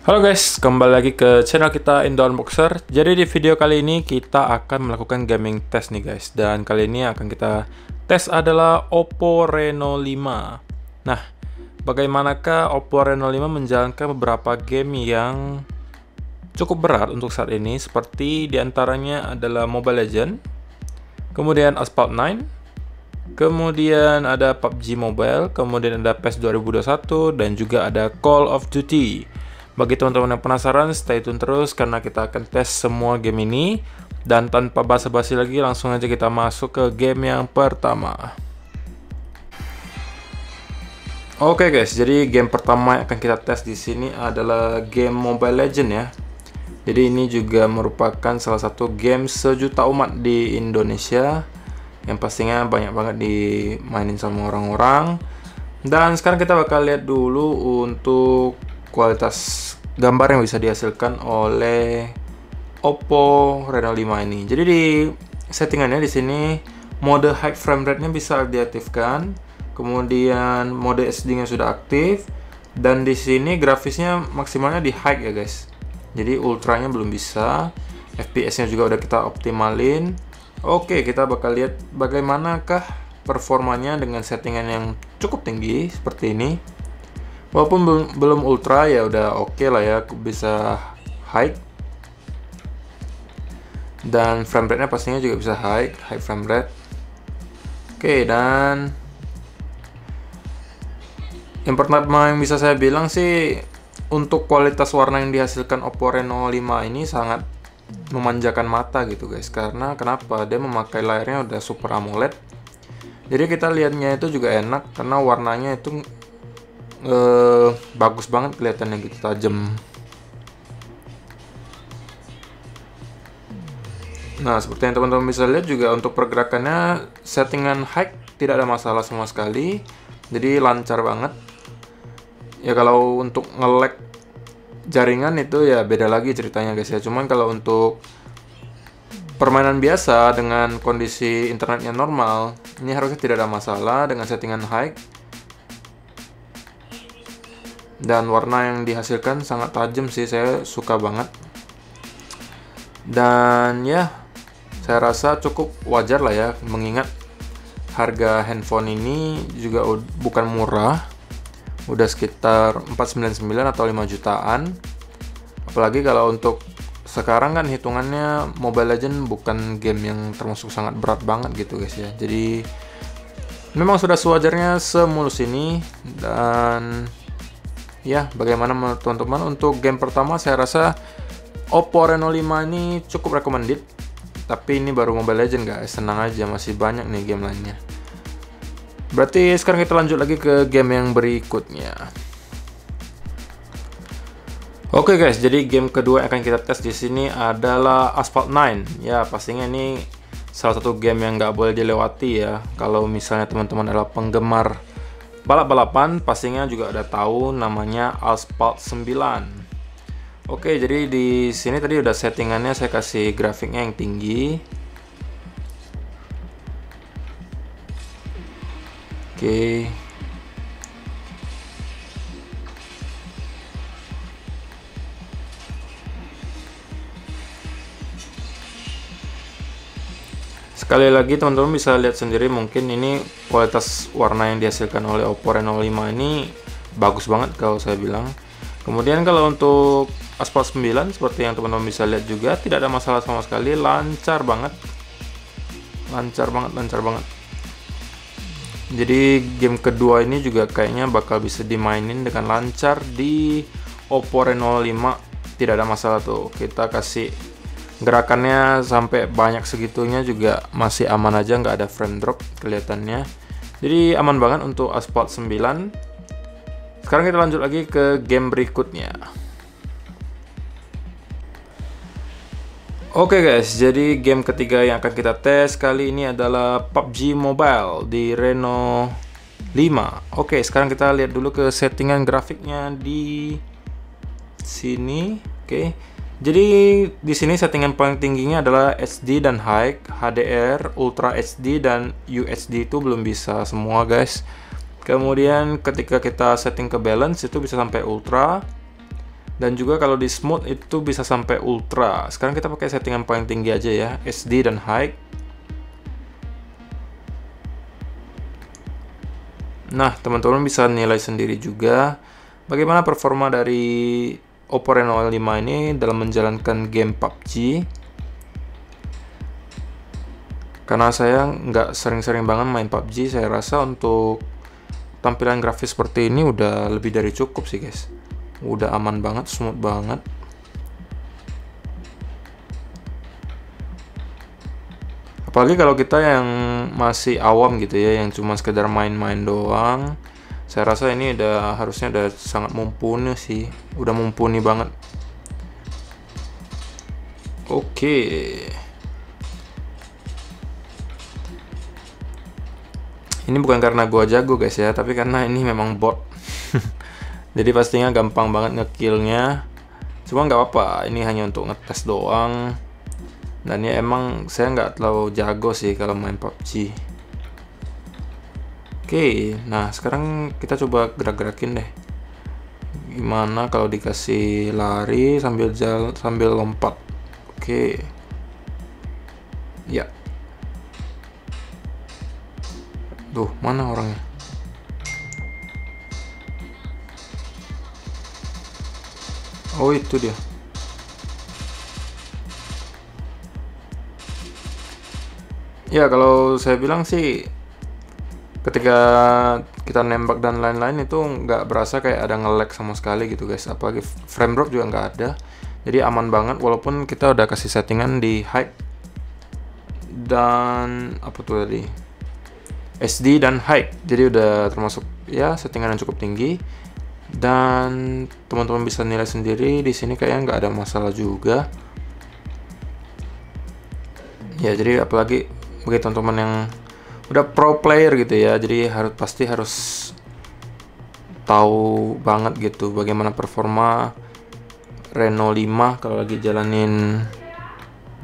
Halo guys, kembali lagi ke channel kita Indo Unboxer. Jadi di video kali ini kita akan melakukan gaming test nih guys. Dan kali ini akan kita tes adalah Oppo Reno 5. Nah, bagaimanakah Oppo Reno 5 menjalankan beberapa game yang cukup berat untuk saat ini, seperti diantaranya adalah Mobile Legends, kemudian Asphalt 9, kemudian ada PUBG Mobile, kemudian ada PES 2021, dan juga ada Call of Duty. Bagi teman-teman yang penasaran, stay tune terus karena kita akan tes semua game ini. Dan tanpa basa-basi lagi, langsung aja kita masuk ke game yang pertama. Oke guys, jadi game pertama yang akan kita tes di sini adalah game Mobile Legends ya. Jadi ini juga merupakan salah satu game sejuta umat di Indonesia, yang pastinya banyak banget dimainin sama orang-orang. Dan sekarang kita bakal lihat dulu untuk kualitas gambar yang bisa dihasilkan oleh Oppo Reno 5 ini. Jadi di settingannya di sini mode high frame rate-nya bisa diaktifkan, kemudian mode SD-nya sudah aktif, dan di sini grafisnya maksimalnya di high ya guys. Jadi ultranya belum bisa, FPS-nya juga udah kita optimalin. Oke, kita bakal lihat bagaimanakah performanya dengan settingan yang cukup tinggi seperti ini. Walaupun belum ultra ya udah oke lah ya, bisa high. Dan frame rate-nya pastinya juga bisa high frame rate. Oke, dan yang pertama yang bisa saya bilang sih, untuk kualitas warna yang dihasilkan Oppo Reno 5 ini sangat memanjakan mata gitu guys. Karena kenapa? Dia memakai layarnya udah Super AMOLED. Jadi kita lihatnya itu juga enak karena warnanya itu bagus banget kelihatannya gitu, tajam. Nah, seperti yang teman-teman bisa lihat juga untuk pergerakannya settingan high tidak ada masalah sama sekali. Jadi lancar banget. Ya kalau untuk nge-lag jaringan itu ya beda lagi ceritanya guys ya. Cuman kalau untuk permainan biasa dengan kondisi internetnya normal, ini harusnya tidak ada masalah dengan settingan high. Dan warna yang dihasilkan sangat tajam sih, saya suka banget. Dan ya, saya rasa cukup wajar lah ya, mengingat harga handphone ini juga bukan murah. Udah sekitar 499 atau 5 jutaan. Apalagi kalau untuk sekarang kan hitungannya Mobile Legends bukan game yang termasuk sangat berat banget gitu guys ya. Jadi memang sudah sewajarnya semulus ini. Dan ya, bagaimana menurut teman-teman untuk game pertama? Saya rasa Oppo Reno 5 ini cukup recommended. Tapi ini baru Mobile Legends guys, senang aja, masih banyak nih game lainnya. Berarti sekarang kita lanjut lagi ke game yang berikutnya. Oke guys, jadi game kedua yang akan kita tes di sini adalah Asphalt 9. Ya, pastinya ini salah satu game yang nggak boleh dilewati ya. Kalau misalnya teman-teman adalah penggemar balap-balapan, pastinya juga ada tahu namanya Asphalt 9. Oke, jadi di sini tadi udah settingannya saya kasih grafiknya yang tinggi. Oke. Sekali lagi teman-teman bisa lihat sendiri, mungkin ini kualitas warna yang dihasilkan oleh Oppo Reno 5 ini bagus banget kalau saya bilang. Kemudian kalau untuk Asphalt 9 seperti yang teman-teman bisa lihat juga tidak ada masalah sama sekali, lancar banget. Lancar banget. Jadi game kedua ini juga kayaknya bakal bisa dimainin dengan lancar di Oppo Reno 5. Tidak ada masalah tuh. Kita kasih gerakannya sampai banyak segitunya juga masih aman aja, nggak ada frame drop kelihatannya. Jadi aman banget untuk Asphalt 9. Sekarang kita lanjut lagi ke game berikutnya. Oke guys, jadi game ketiga yang akan kita tes kali ini adalah PUBG Mobile di Reno 5. Oke, sekarang kita lihat dulu ke settingan grafiknya di sini. Oke. Jadi di sini settingan paling tingginya adalah HD dan high, HDR, Ultra HD dan UHD itu belum bisa semua guys. Kemudian ketika kita setting ke balance itu bisa sampai ultra. Dan juga kalau di smooth itu bisa sampai ultra. Sekarang kita pakai settingan paling tinggi aja ya, SD dan high. Nah, teman-teman bisa nilai sendiri juga bagaimana performa dari Oppo Reno 5 ini dalam menjalankan game PUBG. Karena saya nggak sering-sering banget main PUBG, saya rasa untuk tampilan grafis seperti ini udah lebih dari cukup sih guys. Udah aman banget, smooth banget. Apalagi kalau kita yang masih awam gitu ya, yang cuma sekedar main-main doang, saya rasa ini harusnya udah sangat mumpuni sih, udah mumpuni banget. Oke. Ini bukan karena gua jago guys ya, tapi karena ini memang bot. Jadi pastinya gampang banget ngekillnya. Cuma nggak apa-apa, ini hanya untuk ngetes doang. Dan ya emang saya nggak terlalu jago sih kalau main PUBG. Oke, nah sekarang kita coba gerak-gerakin deh. Gimana kalau dikasih lari sambil jalan sambil lompat? Oke. Ya. Duh, mana orangnya? Oh, itu dia. Ya, kalau saya bilang sih ketika kita nembak dan lain-lain itu nggak berasa kayak ada nge-lag sama sekali gitu guys. Apalagi frame drop juga nggak ada. Jadi aman banget walaupun kita udah kasih settingan di high dan apa tuh tadi? SD dan high. Jadi udah termasuk ya settingan yang cukup tinggi. Dan teman-teman bisa nilai sendiri di sini kayaknya nggak ada masalah juga. Ya, jadi apalagi bagi teman-teman yang udah pro player gitu ya, jadi pasti harus tahu banget gitu bagaimana performa Reno 5 kalau lagi jalanin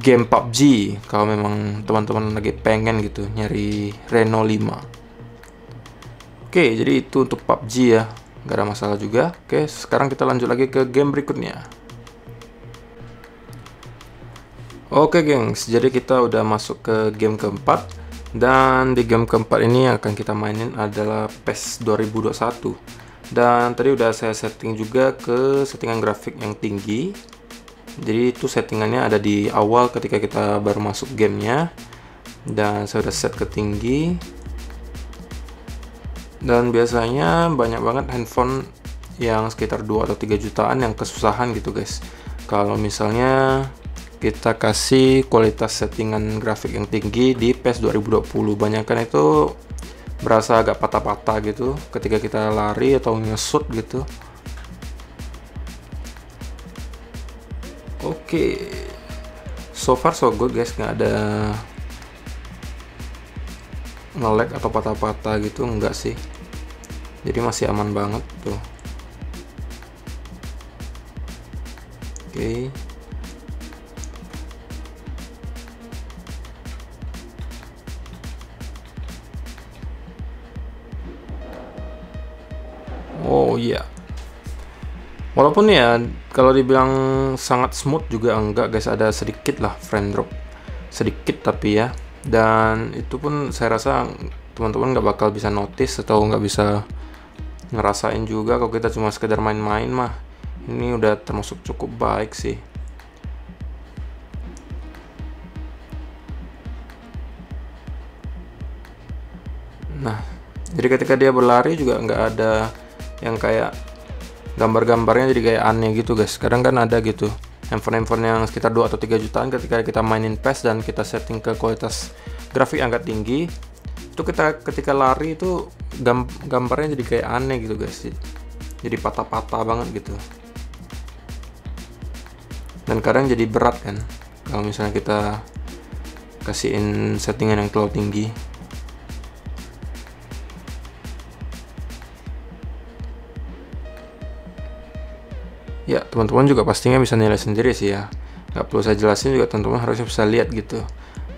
game PUBG. Kalau memang teman-teman lagi pengen gitu nyari Reno 5. Oke, jadi itu untuk PUBG ya, nggak ada masalah juga. Oke, sekarang kita lanjut lagi ke game berikutnya. Oke gengs, jadi kita udah masuk ke game keempat. Dan di game keempat ini yang akan kita mainin adalah PES 2021. Dan tadi udah saya setting juga ke settingan grafik yang tinggi. Jadi itu settingannya ada di awal ketika kita baru masuk gamenya. Dan saya udah set ke tinggi. Dan biasanya banyak banget handphone yang sekitar 2 atau 3 jutaan yang kesusahan gitu guys. Kalau misalnya kita kasih kualitas settingan grafik yang tinggi di PES 2020, banyakkan itu berasa agak patah-patah gitu ketika kita lari atau nge-shoot gitu. Oke, so far so good guys, nggak ada nge-lag atau patah-patah gitu, enggak sih. Jadi masih aman banget tuh. Oke. Oh iya. Walaupun ya kalau dibilang sangat smooth juga enggak guys, ada sedikit lah frame drop. Sedikit tapi ya. Dan itu pun saya rasa teman-teman nggak bakal bisa notice atau nggak bisa ngerasain juga kalau kita cuma sekedar main-main mah. Ini udah termasuk cukup baik sih. Nah, jadi ketika dia berlari juga nggak ada yang kayak gambar-gambarnya jadi kayak aneh gitu guys. Kadang kan ada gitu handphone yang sekitar 2 atau 3 jutaan ketika kita mainin PES dan kita setting ke kualitas grafik yang agak tinggi, itu kita ketika lari itu gambarnya jadi kayak aneh gitu guys, jadi patah-patah banget gitu. Dan kadang jadi berat kan kalau misalnya kita kasihin settingan yang terlalu tinggi. Ya, teman-teman juga pastinya bisa nilai sendiri sih ya. Nggak perlu saya jelasin juga, teman-teman harusnya bisa lihat gitu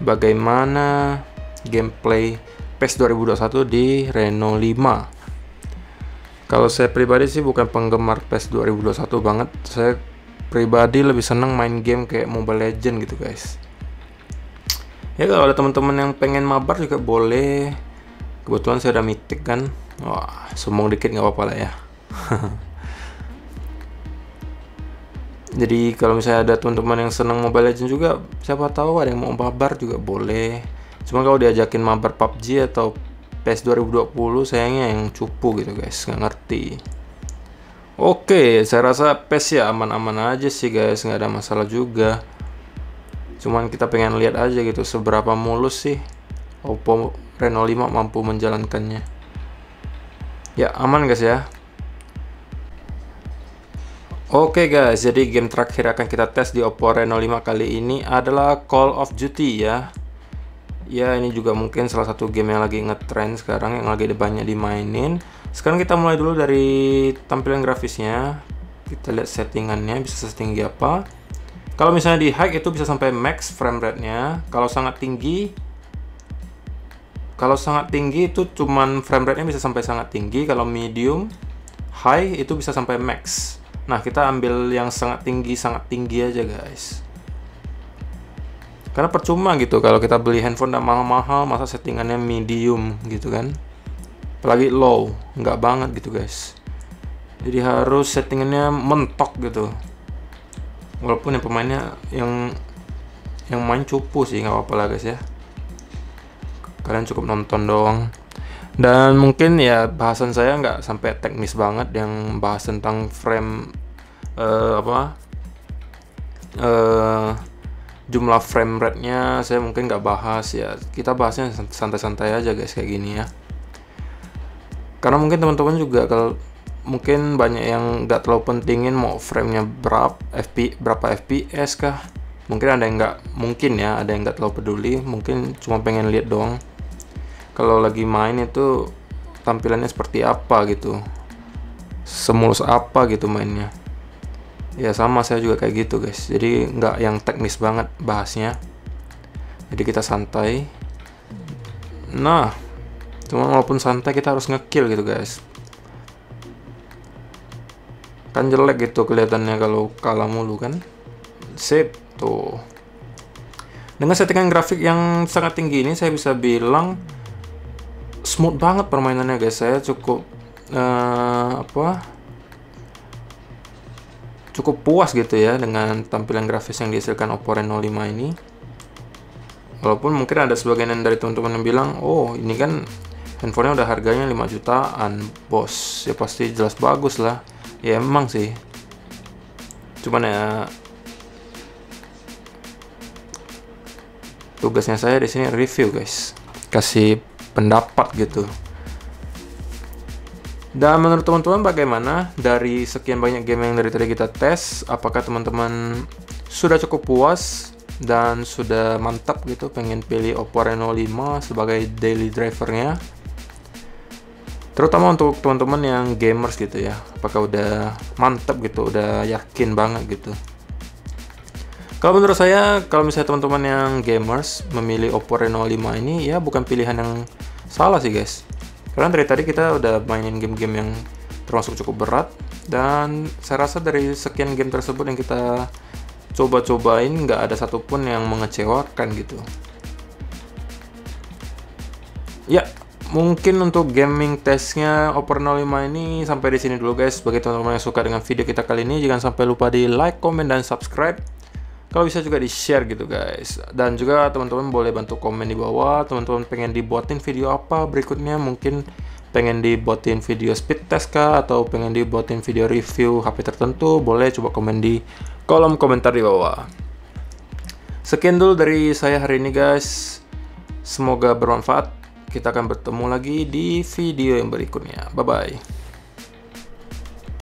bagaimana gameplay PES 2021 di Reno 5. Kalau saya pribadi sih bukan penggemar PES 2021 banget. Saya pribadi lebih seneng main game kayak Mobile Legend gitu guys. Ya kalau ada teman-teman yang pengen mabar juga boleh. Kebetulan saya udah mythic kan. Wah, sombong dikit nggak apa-apa lah ya. Jadi kalau misalnya ada teman-teman yang seneng Mobile Legend juga, siapa tahu ada yang mau mabar juga boleh. Cuma kalau diajakin mabar PUBG atau PES 2020 sayangnya yang cupu gitu guys, nggak ngerti. Oke, saya rasa PES ya aman-aman aja sih guys, nggak ada masalah juga. Cuman kita pengen lihat aja gitu seberapa mulus sih Oppo Reno 5 mampu menjalankannya. Ya aman guys ya. Oke guys, jadi game terakhir akan kita tes di Oppo Reno 5 kali ini adalah Call of Duty ya. Ya ini juga mungkin salah satu game yang lagi ngetrend sekarang, yang lagi banyak dimainin. Sekarang kita mulai dulu dari tampilan grafisnya. Kita lihat settingannya bisa setinggi apa. Kalau misalnya di high itu bisa sampai max frame rate-nya. Kalau sangat tinggi itu cuman frame rate-nya bisa sampai sangat tinggi. Kalau medium, high itu bisa sampai max. Nah, kita ambil yang sangat tinggi aja guys. Karena percuma gitu kalau kita beli handphone yang mahal-mahal masa settingannya medium gitu kan. Apalagi low, nggak banget gitu guys. Jadi harus settingannya mentok gitu. Walaupun yang pemainnya yang main cupu sih, nggak apa-apa lah guys ya. Kalian cukup nonton doang. Dan mungkin ya bahasan saya nggak sampai teknis banget yang bahas tentang frame jumlah frame rate-nya saya mungkin nggak bahas ya. Kita bahasnya santai-santai aja guys kayak gini ya. Karena mungkin teman-teman juga kalau mungkin banyak yang nggak terlalu pentingin mau frame-nya berapa FPS kah. Mungkin ada yang nggak terlalu peduli, mungkin cuma pengen lihat doang. Kalau lagi main itu tampilannya seperti apa gitu, semulus apa gitu mainnya. Ya sama saya juga kayak gitu guys. Jadi nggak yang teknis banget bahasnya. Jadi kita santai. Nah, cuma walaupun santai kita harus ngekill gitu guys. Kan jelek gitu kelihatannya kalau kalah mulu kan. Sip tuh. Dengan settingan grafik yang sangat tinggi ini saya bisa bilang smooth banget permainannya guys. Saya cukup cukup puas gitu ya dengan tampilan grafis yang dihasilkan Oppo Reno 5 ini. Walaupun mungkin ada sebagian dari teman-teman yang bilang, oh ini kan handphonenya udah harganya 5 jutaan bos, ya pasti jelas bagus lah. Ya emang sih, cuman ya tugasnya saya di sini review guys, kasih pendapat gitu. Dan menurut teman-teman bagaimana dari sekian banyak game yang dari tadi kita tes? Apakah teman-teman sudah cukup puas dan sudah mantap gitu pengen pilih Oppo Reno 5 sebagai daily drivernya? Terutama untuk teman-teman yang gamers gitu ya. Apakah udah mantap gitu, udah yakin banget gitu? Kalau menurut saya, kalau misalnya teman-teman yang gamers memilih Oppo Reno 5 ini ya bukan pilihan yang salah sih guys. Karena dari tadi kita udah mainin game-game yang termasuk cukup berat, dan saya rasa dari sekian game tersebut yang kita coba-cobain nggak ada satupun yang mengecewakan gitu. Ya, mungkin untuk gaming testnya Oppo Reno 5 ini sampai di sini dulu guys. Bagi teman-teman yang suka dengan video kita kali ini, jangan sampai lupa di like, komen, dan subscribe. Kalau bisa juga di-share gitu guys. Dan juga teman-teman boleh bantu komen di bawah. Teman-teman pengen dibuatin video apa berikutnya? Mungkin pengen dibuatin video speed test kah? Atau pengen dibuatin video review HP tertentu? Boleh coba komen di kolom komentar di bawah. Sekian dulu dari saya hari ini guys. Semoga bermanfaat. Kita akan bertemu lagi di video yang berikutnya. Bye-bye.